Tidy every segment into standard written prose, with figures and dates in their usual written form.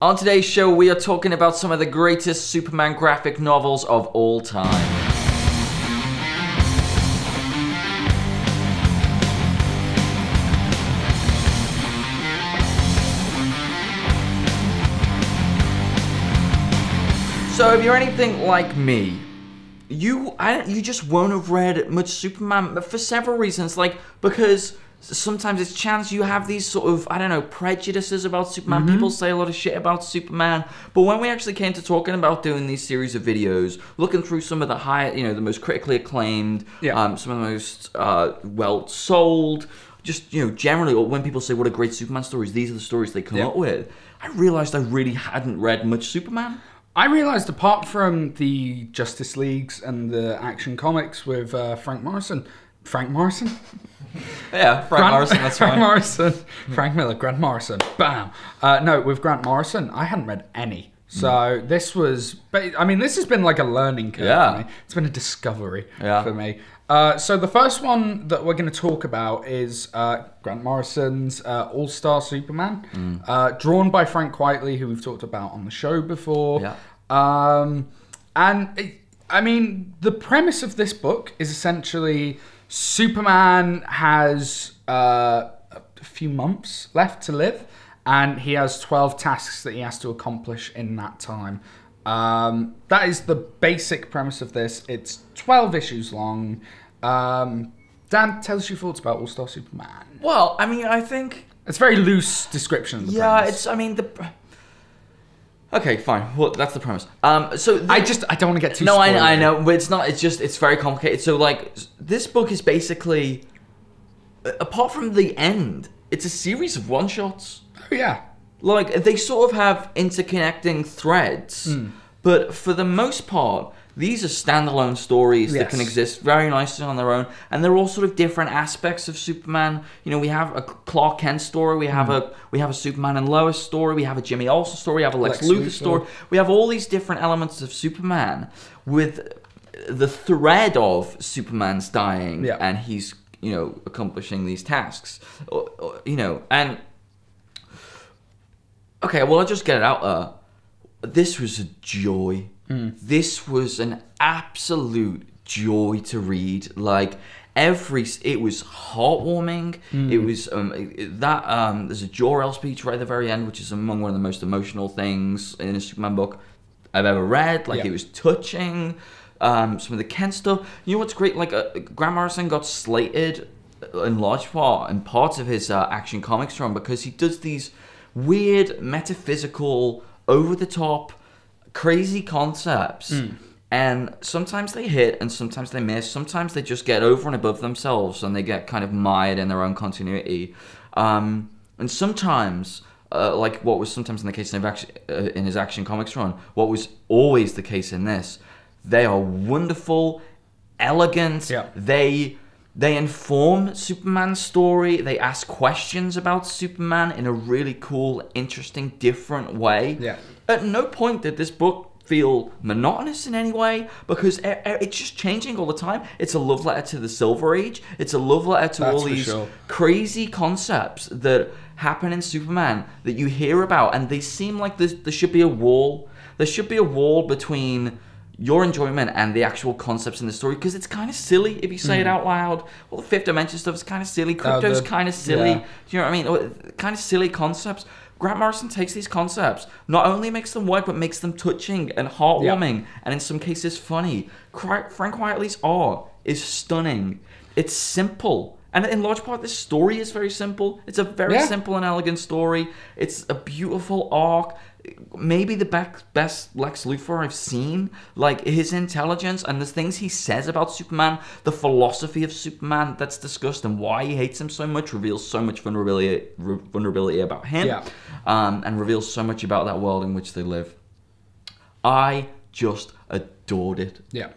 On today's show, we are talking about some of the greatest Superman graphic novels of all time. So if you're anything like me, you just won't have read much Superman for several reasons. Like, because sometimes it's chance you have these sort of, I don't know, prejudices about Superman. People say a lot of shit about Superman. But when we actually came to talking about doing these series of videos, looking through some of the the most critically acclaimed, some of the most well-sold, just, generally, when people say what are great Superman stories, these are the stories they come up with. I realized I really hadn't read much Superman. I realized apart from the Justice Leagues and the Action Comics with Frank Morrison? Yeah, Frank Morrison, that's Frank right. Morrison. Frank Miller, Grant Morrison. Bam. No, with Grant Morrison, I hadn't read any. So this was, this has been like a learning curve for me. It's been a discovery for me. So the first one that we're going to talk about is Grant Morrison's All-Star Superman, drawn by Frank Whiteley, who we've talked about on the show before. Yeah. The premise of this book is essentially Superman has a few months left to live, and he has 12 tasks that he has to accomplish in that time. That is the basic premise of this. It's 12 issues long. Dan, tell us your thoughts about All-Star Superman. Well, I think it's a very loose description of the premise. Okay, fine. Well, that's the premise. I don't want to get too. No, I know, but it's not. It's very complicated. So, like, this book is basically, apart from the end, it's a series of one-shots. Oh yeah. Like, they sort of have interconnecting threads, but for the most part, these are standalone stories that can exist very nicely on their own, and they're all sort of different aspects of Superman. We have a Clark Kent story, we have a Superman and Lois story, we have a Jimmy Olsen story, we have a Lex Luthor story. We have all these different elements of Superman with the thread of Superman's dying, and he's accomplishing these tasks, and. Okay, well, I'll just get it out there. This was a joy. This was an absolute joy to read. Like, it was heartwarming. It was, there's a Jor-El speech right at the very end, which is among one of the most emotional things in a Superman book I've ever read. Like, it was touching. Some of the Kent stuff. You know what's great? Like, Grant Morrison got slated in large part in parts of his Action Comics run because he does these weird, metaphysical, over-the-top, crazy concepts. And sometimes they hit, and sometimes they miss. Sometimes they just get over and above themselves, and they get kind of mired in their own continuity. And sometimes, like what was sometimes in the case in his Action Comics run, what was always the case in this, they are wonderful, elegant, They inform Superman's story. They ask questions about Superman in a really cool, interesting, different way. Yeah. At no point did this book feel monotonous in any way, because it's just changing all the time. It's a love letter to the Silver Age. It's a love letter to all these crazy concepts that happen in Superman that you hear about, and they seem like there should be a wall. There should be a wall between your enjoyment and the actual concepts in the story, because it's kind of silly if you say it out loud. Well, the Fifth Dimension stuff is kind of silly. Crypto's kind of silly. Do you know what I mean? Kind of silly concepts. Grant Morrison takes these concepts, not only makes them work, but makes them touching and heartwarming, and in some cases funny. Frank Whiteley's art is stunning. It's simple. And in large part, this story is very simple. It's a very simple and elegant story. It's a beautiful arc. Maybe the best Lex Luthor I've seen. Like, his intelligence and the things he says about Superman, the philosophy of Superman that's discussed and why he hates him so much, reveals so much vulnerability about him, and reveals so much about that world in which they live. I just adored it. Yeah.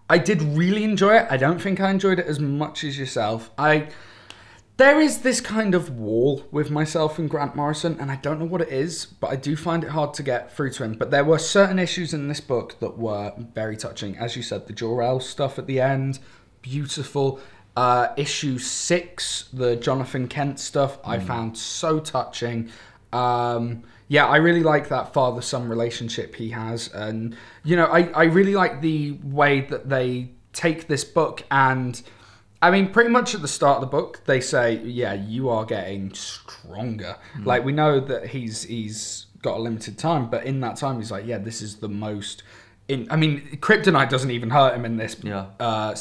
I did really enjoy it. I don't think I enjoyed it as much as yourself. There is this kind of wall with myself and Grant Morrison, and I don't know what it is, but I do find it hard to get through to him. But there were certain issues in this book that were very touching. As you said, the Jor-El stuff at the end, beautiful. Issue 6, the Jonathan Kent stuff, I found so touching. Yeah, I really like that father-son relationship he has. And, you know, I really like the way that they take this book and... I mean, pretty much at the start of the book, they say, yeah, you are getting stronger. Like, we know that he's got a limited time, but in that time, he's like, yeah, this is the most... I mean, kryptonite doesn't even hurt him in this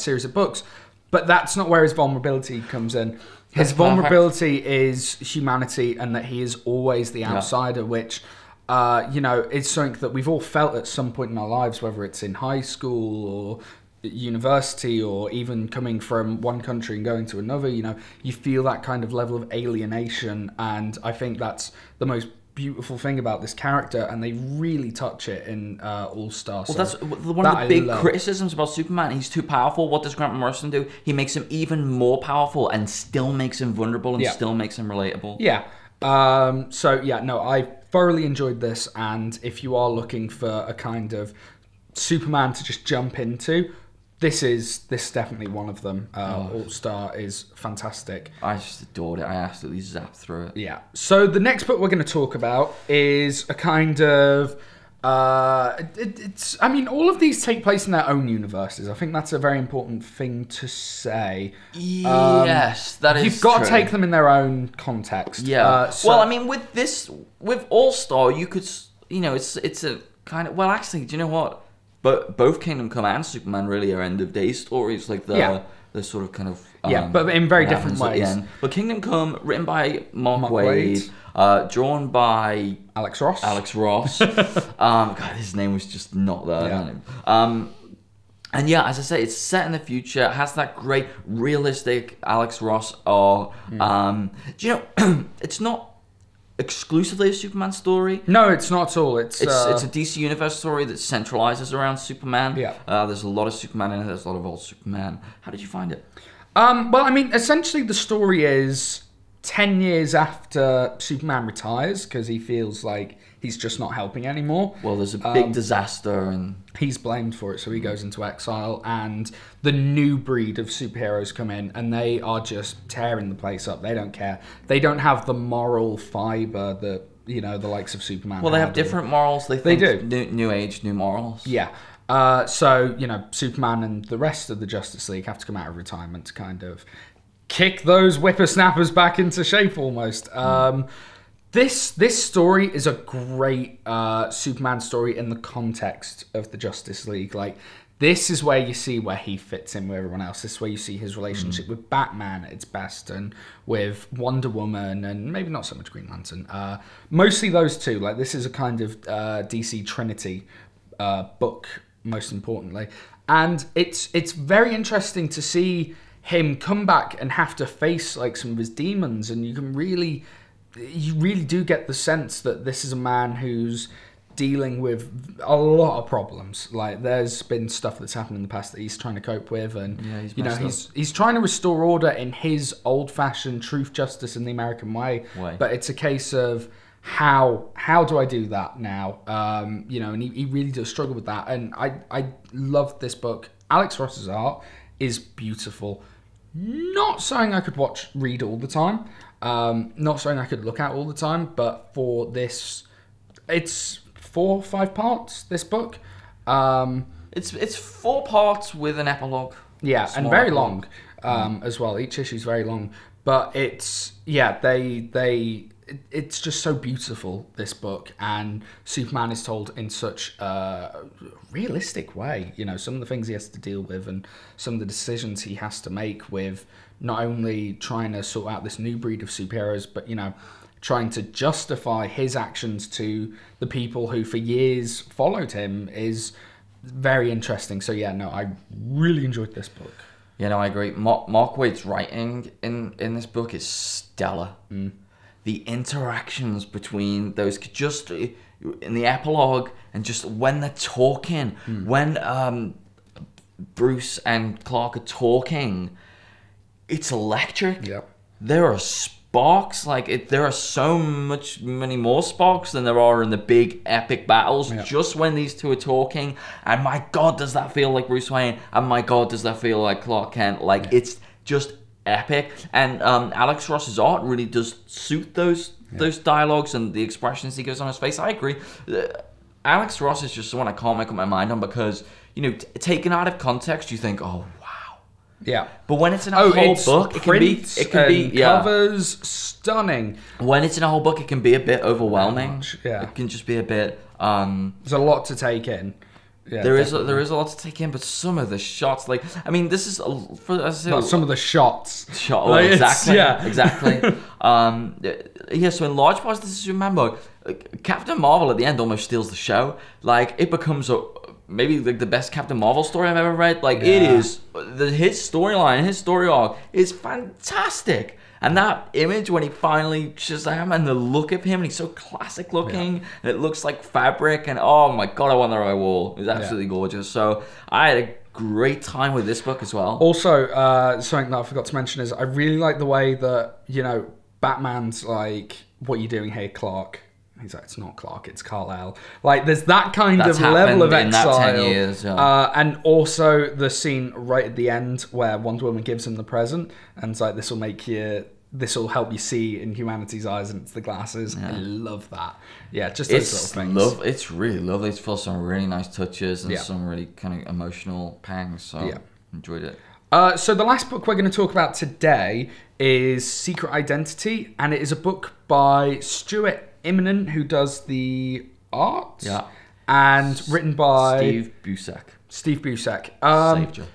series of books, but that's not where his vulnerability comes in. His vulnerability is humanity and that he is always the outsider, which... you know, it's something that we've all felt at some point in our lives, whether it's in high school or university or even coming from one country and going to another. You know, you feel that kind of level of alienation, and I think that's the most beautiful thing about this character, and they really touch it in All Star. Well, that's one of the big criticisms about Superman. He's too powerful. What does Grant Morrison do? He makes him even more powerful and still makes him vulnerable and still makes him relatable. Yeah. So yeah, no, I thoroughly enjoyed this, and if you are looking for a kind of Superman to just jump into, this is definitely one of them. All Star is fantastic. I just adored it. I absolutely zapped through it. Yeah. So the next book we're going to talk about is a kind of... it's. I mean, all of these take place in their own universes. I think that's a very important thing to say. Yes, that is. You've got to take them in their own context. Yeah. Well, I mean, with All Star, you could, you know, it's a kind of. Well, actually, do you know what? But both Kingdom Come and Superman really are end of day stories, like the sort of kind of but in very different ways. But Kingdom Come, written by Mark Waid. Drawn by Alex Ross. God, his name was just not there. Yeah. And yeah, as I say, it's set in the future. It has that great realistic Alex Ross art. Do you know? It's not exclusively a Superman story. No, it's not at all. It's a DC Universe story that centralizes around Superman. Yeah. There's a lot of Superman in it. There's a lot of old Superman. How did you find it? Well, I mean, essentially the story is 10 years after Superman retires because he feels like he's just not helping anymore. Well, there's a big disaster and... He's blamed for it, so he goes into exile, and the new breed of superheroes come in, and they are just tearing the place up. They don't care. They don't have the moral fiber that, you know, the likes of Superman Well, they have different morals. They do. New age, new morals. Yeah. So, you know, Superman and the rest of the Justice League have to come out of retirement to kind of kick those whippersnappers back into shape almost. This story is a great Superman story in the context of the Justice League. Like, this is where you see where he fits in with everyone else. This is where you see his relationship with Batman at its best, and with Wonder Woman, and maybe not so much Green Lantern. Mostly those two. Like, this is a kind of DC Trinity book, most importantly. And it's very interesting to see him come back and have to face like some of his demons, and you really do get the sense that this is a man who's dealing with a lot of problems. Like, there's been stuff that's happened in the past that he's trying to cope with, and he's trying to restore order in his old-fashioned truth, justice, and the American way. But it's a case of how do I do that now? And he really does struggle with that. And I love this book. Alex Ross's art is beautiful. Not something I could read all the time. Not something I could look at all the time, but for this, it's 4 or 5 parts, this book. It's 4 parts with an epilogue. Yeah, and very long as well. Each issue is very long, but it's it's just so beautiful, this book, and Superman is told in such a realistic way. You know, some of the things he has to deal with and some of the decisions he has to make with not only trying to sort out this new breed of superheroes, but, you know, trying to justify his actions to the people who for years followed him is very interesting. So yeah, no, I really enjoyed this book. Yeah, no, I agree. Mark Waid's writing in this book is stellar. The interactions between those, just in the epilogue and just when they're talking, when Bruce and Clark are talking, it's electric. Yep. There are sparks, there are many more sparks than there are in the big epic battles. Yep. Just when these two are talking, and my God, does that feel like Bruce Wayne? And my God, does that feel like Clark Kent? It's just epic. And Alex Ross's art really does suit those those dialogues and the expressions he gives on his face. I agree. Alex Ross is just someone I can't make up my mind on because, you know, taken out of context, you think, oh, wow. Yeah. But when it's in a whole book, it can be covers stunning. When it's in a whole book, it can be a bit overwhelming. Yeah. It can just be a bit... there's a lot to take in. Yeah, there is a lot to take in, but some of the shots, like, I mean, this is some of the shots. Like, exactly. So in large parts, this is, remember, Captain Marvel at the end almost steals the show. Like, it becomes maybe like the best Captain Marvel story I've ever read. Like, it is his storyline, his story arc is fantastic. And that image when he finally Shazam and the look of him, and he's so classic looking, and it looks like fabric, and oh my god, I want that on my wall. It's absolutely gorgeous. So I had a great time with this book as well. Also, something that I forgot to mention is I really like the way that, you know, Batman's like, what are you doing here, Clark? He's like, it's not Clark, it's Kal-El. Like, there's that kind of level of exile. In that 10 years, and also the scene right at the end where Wonder Woman gives him the present, and it's like, this will help you see in humanity's eyes, and it's the glasses. I love that. Yeah, just those little things. It's really lovely. It's full of some really nice touches and some really kind of emotional pangs. So enjoyed it. So the last book we're going to talk about today is Secret Identity, and it is a book by Stuart Immonen, who does the art, and written by Steve Buscek. Saved you.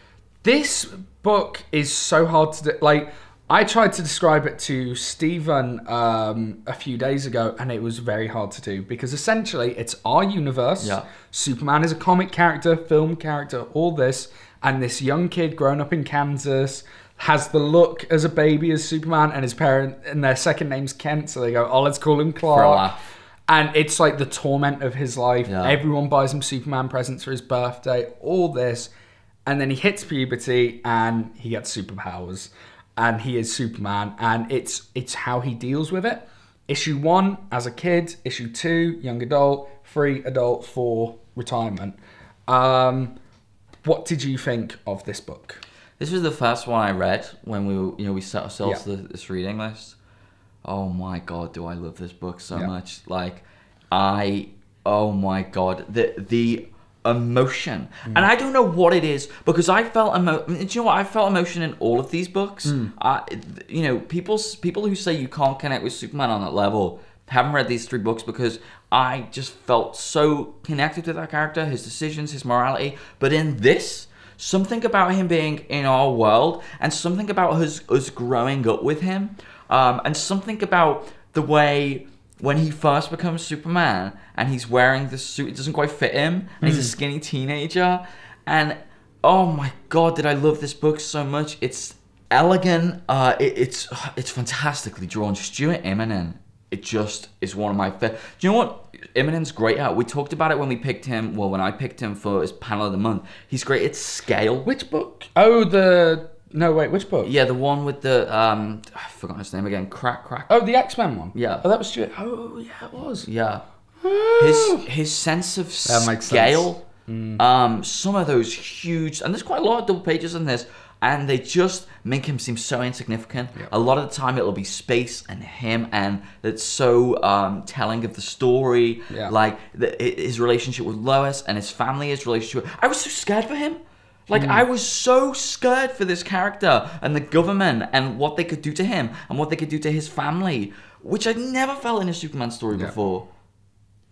This book is so hard to do. Like, I tried to describe it to Stephen a few days ago, and it was very hard to do because essentially it's our universe. Yeah. Superman is a comic character, film character, all this, and this young kid growing up in Kansas has the look as a baby as Superman, and his parent, and their second name's Kent, so they go, oh, let's call him Clark. For a laugh. And it's like the torment of his life. Yeah. Everyone buys him Superman presents for his birthday, all this, and then he hits puberty and he gets superpowers. And he is Superman, and it's how he deals with it. Issue 1, as a kid. Issue 2, young adult. 3, adult. 4, retirement. What did you think of this book? This was the first one I read when we set ourselves this reading list. Oh my god, do I love this book so much! Like, oh my god, the emotion, and I don't know what it is because I felt do you know what? I felt emotion in all of these books. You know, people who say you can't connect with Superman on that level haven't read these 3 books because I just felt so connected to that character, his decisions, his morality. But in this, something about him being in our world, and something about us growing up with him, and something about the way when he first becomes Superman and he's wearing this suit, it doesn't quite fit him, and he's a skinny teenager, and oh my god, did I love this book so much. It's elegant, it's fantastically drawn. Stuart Immonen, it just is one of my favorite. Do you know what Immonen's great at? We talked about it when we picked him, well, when I picked him for his panel of the month. He's great at scale. Which book? Oh, no, wait, which book? Yeah, the one with the, I forgot his name again, Crack. Oh, the X-Men one? Yeah. Oh, that was Stuart. Oh, yeah, it was. Yeah. His sense of makes scale, some of those huge, and there's quite a lot of double pages in this, and they just make him seem so insignificant. Yep. A lot of the time it'll be space and him, and it's so telling of the story, like his relationship with Lois and his family, his relationship. I was so scared for him. Like, I was so scared for this character and the government and what they could do to him and what they could do to his family, which I'd never felt in a Superman story before.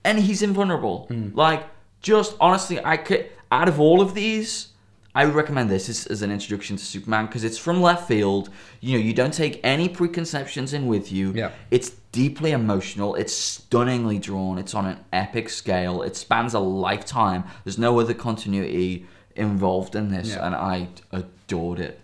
And he's invulnerable. Like, just honestly, out of all of these, I would recommend this as an introduction to Superman because it's from left field. You know, you don't take any preconceptions in with you. Yeah. It's deeply emotional. It's stunningly drawn. It's on an epic scale. It spans a lifetime. There's no other continuity involved in this, and I adored it.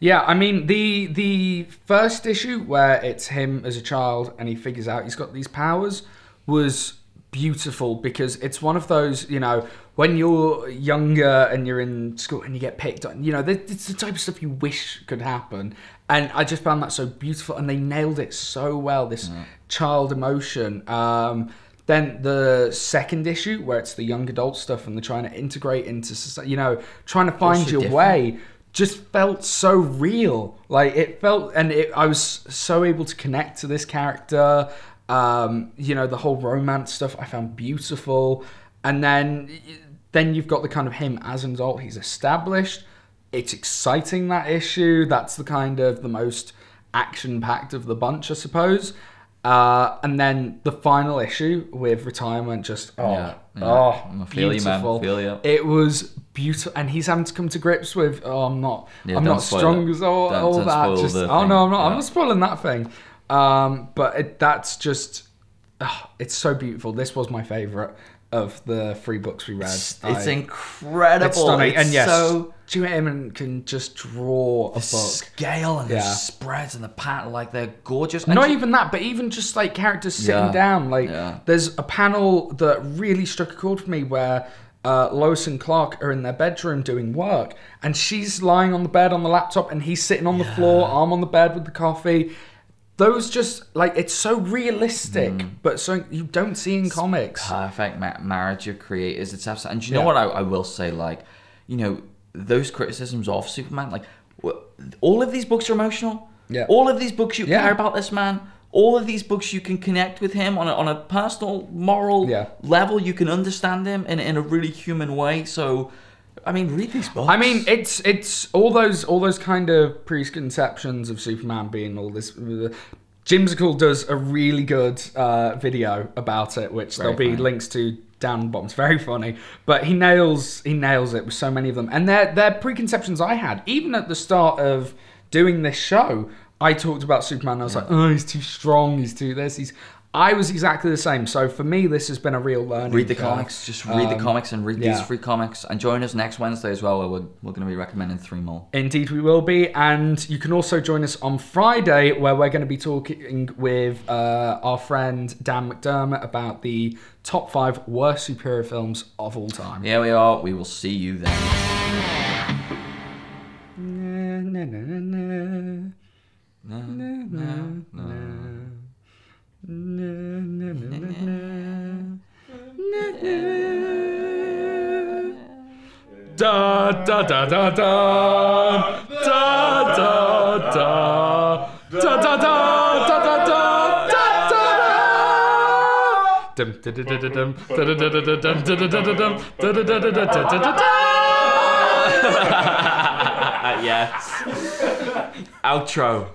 Yeah, I mean, the first issue where it's him as a child and he figures out he's got these powers was beautiful because it's one of those, you know, when you're younger and you're in school and you get picked on, you know, it's the type of stuff you wish could happen. And I just found that so beautiful, and they nailed it so well, this child emotion. Then the second issue, where it's the young adult stuff and they're trying to integrate into society, you know, trying to find your way, just felt so real. Like, it felt, and I was so able to connect to this character. You know, the whole romance stuff I found beautiful. And then you've got the kind of him as an adult. He's established. It's exciting, that issue. That's the kind of the most action-packed of the bunch, I suppose. And then the final issue with retirement, just beautiful. Feel you. It was beautiful, and he's having to come to grips with, I'm not strong as all that. Just no, I'm not. I'm not spoiling that thing. But that's just, it's so beautiful. This was my favorite of the 3 books we read. It's incredible. It's stunning, and yes, Stuart Immonen can just draw a book. Scale and the spreads and the pattern, like they're gorgeous. Not even that, but even just like characters sitting down. Like there's a panel that really struck a chord for me where Lois and Clark are in their bedroom doing work, and she's lying on the bed on the laptop, and he's sitting on the floor, arm on the bed with the coffee. Those just, like, it's so realistic, but so you don't see in comics. Perfect marriage of creators. It's absolutely, and do you know what I will say? Like, you know, those criticisms of Superman, like, all of these books are emotional. Yeah. All of these books you care about this man. All of these books you can connect with him on a personal, moral level. You can understand him in a really human way. So, I mean, read these books. I mean, it's all those kind of preconceptions of Superman being all this. Jimsicle does a really good video about it, which there'll be links to down the bottom. It's very funny, but he nails it with so many of them. And they're preconceptions I had even at the start of doing this show. I talked about Superman. And I was like, oh, he's too strong. He's too this. I was exactly the same. So for me, this has been a real learning. Read the comics. Just read the comics and read these free comics. And join us next Wednesday as well, where we're going to be recommending 3 more. Indeed, we will be. And you can also join us on Friday, where we're going to be talking with our friend Dan McDermott about the top 5 worst superhero films of all time. Here we are. We will see you then. Da da da da da da da da da da da da da da. Yes. Outro.